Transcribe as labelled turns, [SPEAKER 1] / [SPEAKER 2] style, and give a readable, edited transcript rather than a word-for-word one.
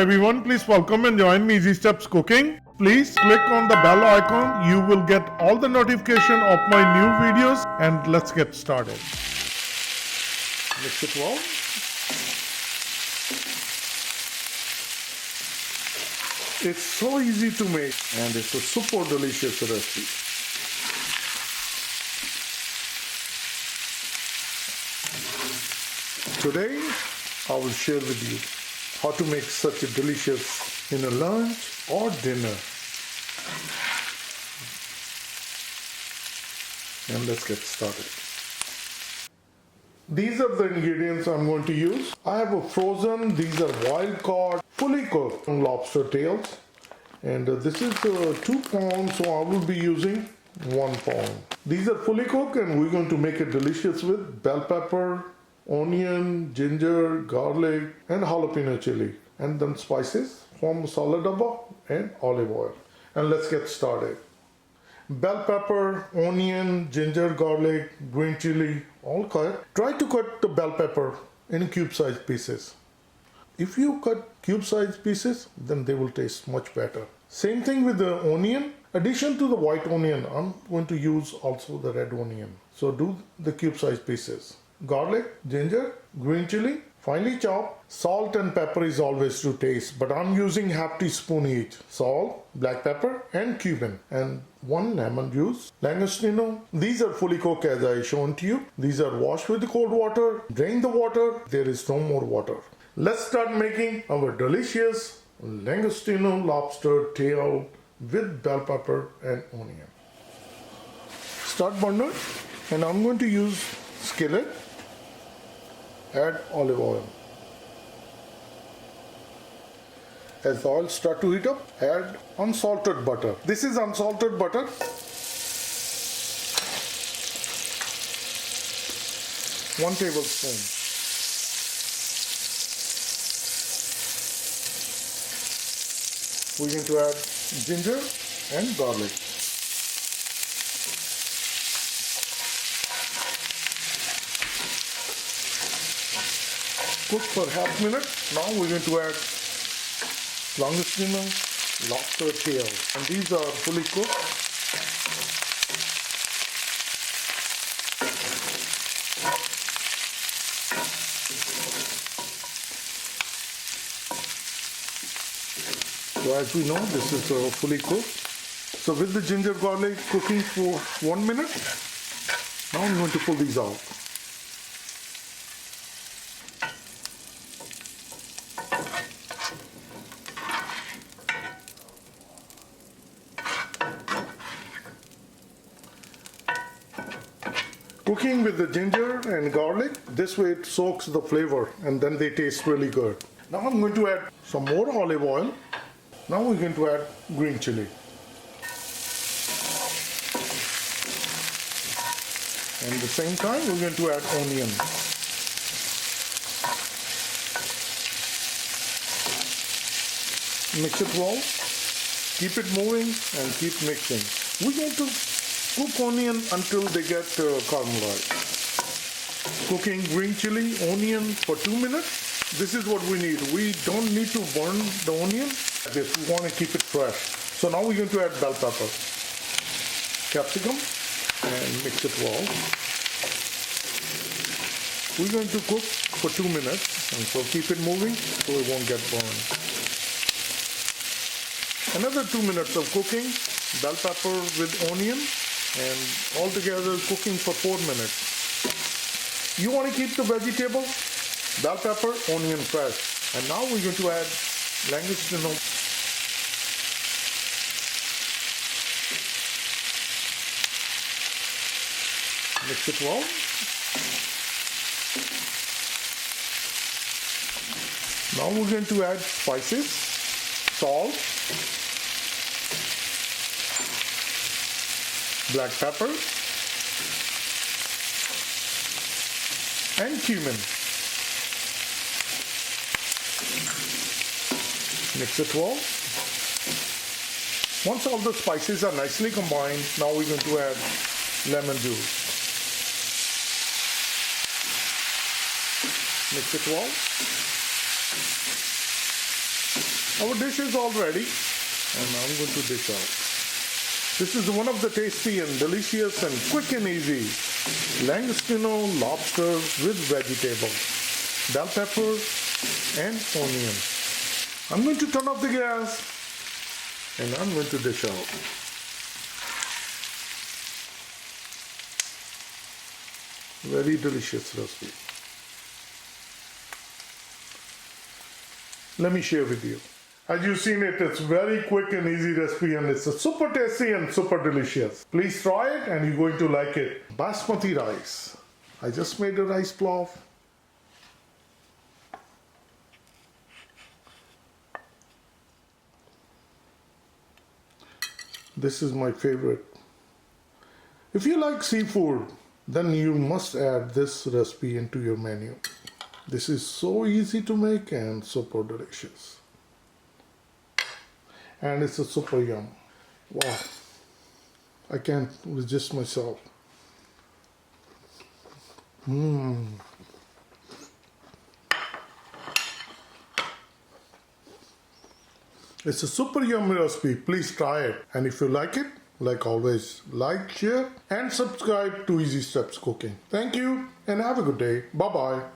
[SPEAKER 1] everyone, please welcome and join me Easy Steps Cooking. Please click on the bell icon. You will get all the notification of my new videos, and let's get started. Mix it well. It's so easy to make and it's a super delicious recipe. Today I will share with you how to make such a delicious in a lunch or dinner. And let's get started. These are the ingredients I'm going to use. I have a frozen, these are wild caught, fully cooked lobster tails. And this is 2 pounds, so I will be using 1 pound. These are fully cooked and we're going to make it delicious with bell pepper, onion, ginger, garlic and jalapeno chili. And then spices from masala dabba and olive oil. And let's get started. Bell pepper, onion, ginger, garlic, green chili, all cut. Try to cut the bell pepper in cube-sized pieces. If you cut cube-sized pieces, then they will taste much better. Same thing with the onion. Addition to the white onion, I'm going to use also the red onion. So do the cube-sized pieces. Garlic, ginger, green chili, finely chopped. Salt and pepper is always to taste, but I'm using half teaspoon each. Salt, black pepper and cumin, and 1 lemon juice. Langostino, these are fully cooked as I shown to you. These are washed with cold water. Drain the water. There is no more water. Let's start making our delicious Langostino lobster tail with bell pepper and onion. Start burner, and I'm going to use skillet. Add olive oil. As the oil start to heat up, add unsalted butter. This is unsalted butter. One tablespoon. We're going to add ginger and garlic. Cook for half minute. Now we're going to add Langostino lobster tails, and these are fully cooked. So as we know, this is fully cooked. So with the ginger garlic cooking for 1 minute, now I'm going to pull these out. Cooking with the ginger and garlic, this way it soaks the flavor and then they taste really good. Now I'm going to add some more olive oil. Now we're going to add green chili. And at the same time we're going to add onion. Mix it well. Keep it moving and keep mixing. We're going to cook onion until they get caramelized. Cooking green chili, onion for 2 minutes. This is what we need. We don't need to burn the onion. We want to keep it fresh. So now we're going to add bell pepper, capsicum, and mix it well. We're going to cook for 2 minutes, and so keep it moving so it won't get burned. Another 2 minutes of cooking, bell pepper with onion, and all together cooking for 4 minutes. You want to keep the vegetable, bell pepper, onion fresh. And now we're going to add Langostino. Mix it well. Now we're going to add spices, salt, black pepper, and cumin. Mix it well. Once all the spices are nicely combined, now we're going to add lemon juice. Mix it well. Our dish is all ready, and I'm going to dish out. This is one of the tasty and delicious and quick and easy Langostino lobster with vegetables, bell pepper and onion. I'm going to turn off the gas and I'm going to dish out. Very delicious recipe. Let me share with you. As you've seen it, it's very quick and easy recipe and it's super tasty and super delicious. Please try it and you're going to like it. Basmati rice. I just made a rice pulao. This is my favorite. If you like seafood, then you must add this recipe into your menu. This is so easy to make and super delicious. And it's a super yum. Wow. I can't resist myself. It's a super yummy recipe. Please try it. And if you like it, like always, like, share, and subscribe to Easy Steps Cooking. Thank you and have a good day. Bye-bye.